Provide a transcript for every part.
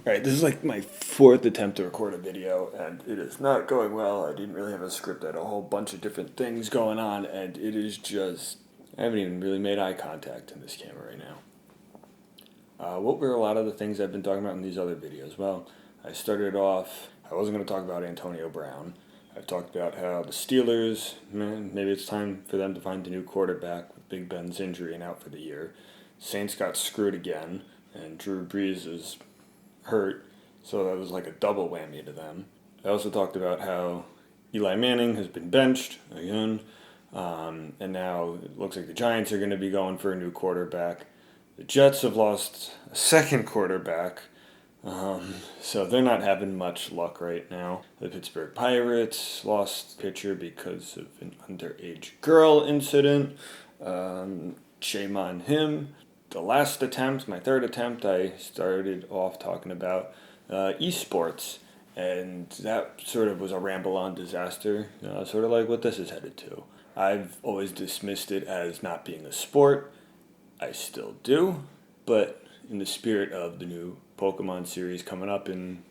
Alright, this is like my fourth attempt to record a video, and it is not going well. I didn't really have a script. I had a whole bunch of different things going on, and it is just. I haven't even really made eye contact in this camera right now. What were a lot of the things I've been talking about in these other videos? Well, I started off. I wasn't going to talk about Antonio Brown. I've talked about how the Steelers, man, maybe it's time for them to find a new quarterback with Big Ben's injury and out for the year. Saints got screwed again, and Drew Brees is hurt, so that was like a double whammy to them. I also talked about how Eli Manning has been benched again, and now it looks like the Giants are going to be going for a new quarterback. The Jets have lost a second quarterback, so they're not having much luck right now. The Pittsburgh Pirates lost pitcher because of an underage girl incident. Shame on him. The last attempt, my third attempt, I started off talking about esports, and that sort of was a ramble-on disaster, sort of like what this is headed to. I've always dismissed it as not being a sport. I still do, but in the spirit of the new Pokemon series coming up in,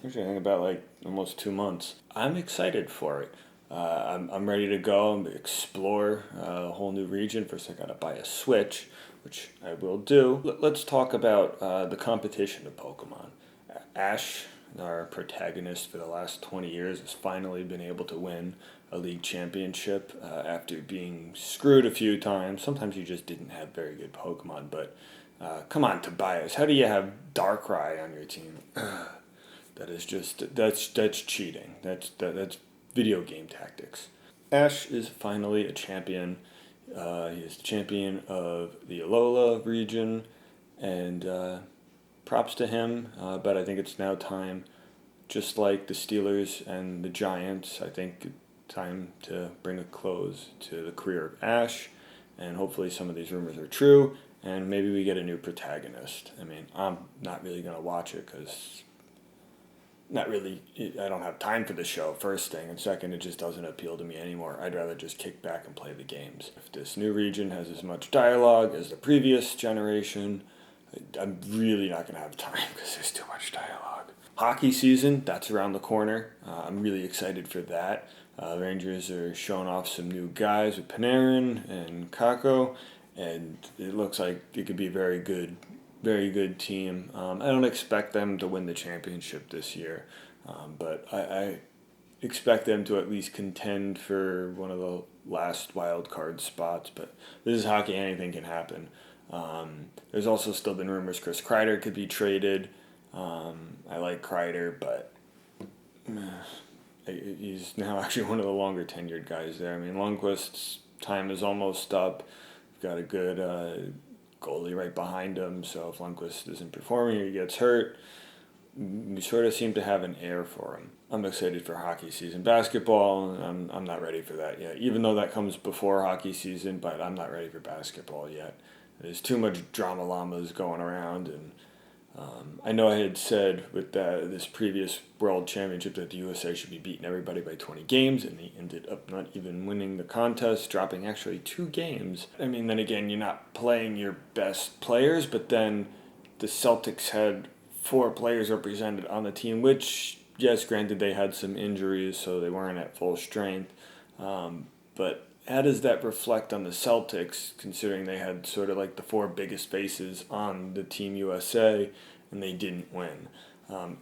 actually I think about like almost 2 months, I'm excited for it. I'm ready to go and explore a whole new region. First, I gotta buy a Switch, which I will do. Let's talk about the competition of Pokemon. Ash, our protagonist for the last 20 years, has finally been able to win a league championship after being screwed a few times. Sometimes you just didn't have very good Pokemon, but come on, Tobias, how do you have Darkrai on your team? That is just that's cheating. That's video game tactics. Ash is finally a champion. He is the champion of the Alola region, and props to him. But I think it's now time, just like the Steelers and the Giants, I think time to bring a close to the career of Ash, and hopefully some of these rumors are true, and maybe we get a new protagonist. I mean, I'm not really going to watch it because I don't have time for the show, first thing, and second, it just doesn't appeal to me anymore. I'd rather just kick back and play the games. If this new region has as much dialogue as the previous generation, I'm really not going to have time because there's too much dialogue. Hockey season, that's around the corner. I'm really excited for that. Rangers are showing off some new guys with Panarin and Kakko, and it looks like it could be a very good team. I don't expect them to win the championship this year, but I expect them to at least contend for one of the last wild card spots. But this is hockey; anything can happen. There's also still been rumors Chris Kreider could be traded. I like Kreider, but he's now actually one of the longer tenured guys there. I mean, Lundqvist's time is almost up. We've got a good goalie right behind him, so if Lundqvist isn't performing or he gets hurt, we sort of seem to have an air for him. I'm excited for hockey season. Basketball, I'm not ready for that yet, even though that comes before hockey season, but I'm not ready for basketball yet. There's too much drama llamas going around, and I know I had said with this previous World Championship that the USA should be beating everybody by 20 games, and they ended up not even winning the contest, dropping actually 2 games. I mean, then again, you're not playing your best players, but then the Celtics had 4 players represented on the team, which, yes, granted, they had some injuries, so they weren't at full strength. But how does that reflect on the Celtics, considering they had sort of like the 4 biggest faces on the Team USA and they didn't win?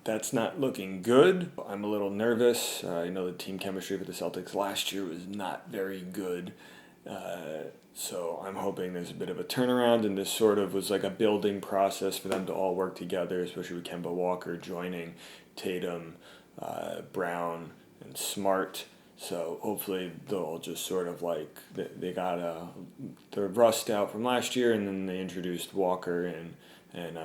That's not looking good. I'm a little nervous. I know the team chemistry for the Celtics last year was not very good. So I'm hoping there's a bit of a turnaround, and this sort of was like a building process for them to all work together, especially with Kemba Walker joining Tatum, Brown, and Smart. So hopefully they'll just sort of like, they got the rust out from last year, and then they introduced Walker, and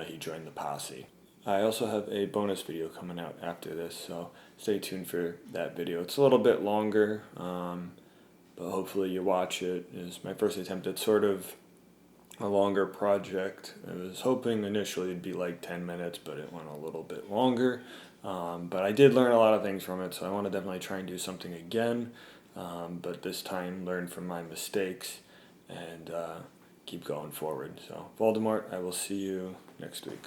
he joined the posse. I also have a bonus video coming out after this, so stay tuned for that video. It's a little bit longer, but hopefully you watch it. It's my first attempt at sort of a longer project. I was hoping initially it'd be like 10 minutes, but it went a little bit longer. But I did learn a lot of things from it, so I want to definitely try and do something again, but this time learn from my mistakes and keep going forward. So, Voldemort, I will see you next week.